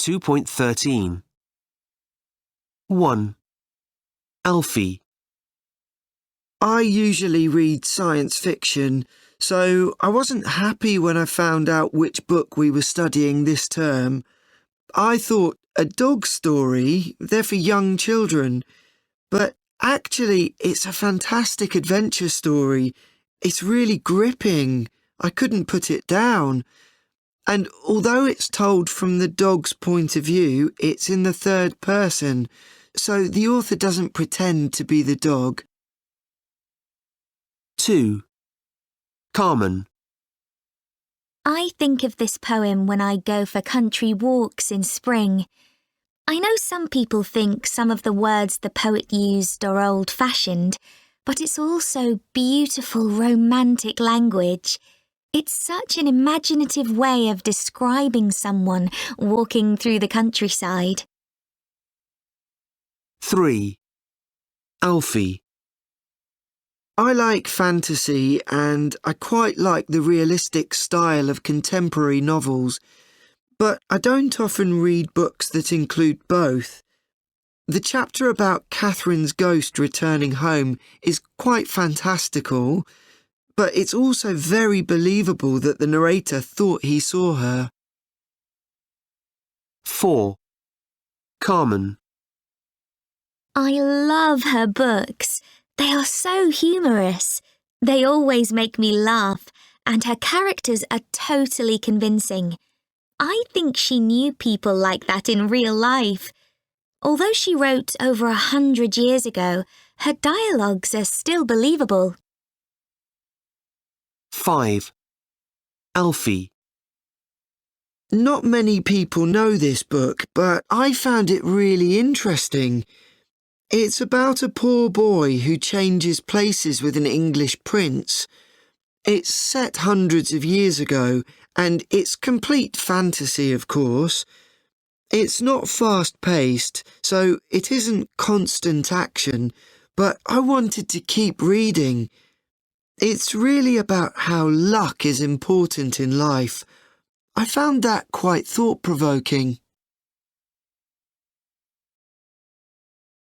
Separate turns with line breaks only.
2.13. 1. Alfie.
I usually read science fiction, so I wasn't happy when I found out which book we were studying this term. I thought a dog story, they're for young children, but actually it's a fantastic adventure story. It's really gripping. I couldn't put it down. And although it's told from the dog's point of view, it's in the third person, so the author doesn't pretend to be the dog.
2. Carmen.
I think of this poem when I go for country walks in spring. I know some people think some of the words the poet used are old-fashioned, but it's also beautiful, romantic language. It's such an imaginative way of describing someone walking through the countryside.
3. Alfie.
I like fantasy and I quite like the realistic style of contemporary novels, but I don't often read books that include both. The chapter about Catherine's ghost returning home is quite fantastical, but it's also very believable that the narrator thought he saw her.
4. Carmen.
I love her books. They are so humorous. They always make me laugh, and her characters are totally convincing. I think she knew people like that in real life. Although she wrote over 100 years ago, her dialogues are still believable.
5. Alfie.
Not many people know this book, but I found it really interesting. It's about a poor boy who changes places with an English prince. It's set hundreds of years ago, and it's complete fantasy, of course. It's not fast-paced, so it isn't constant action, but I wanted to keep reading. It's really about how luck is important in life. I found that quite thought-provoking.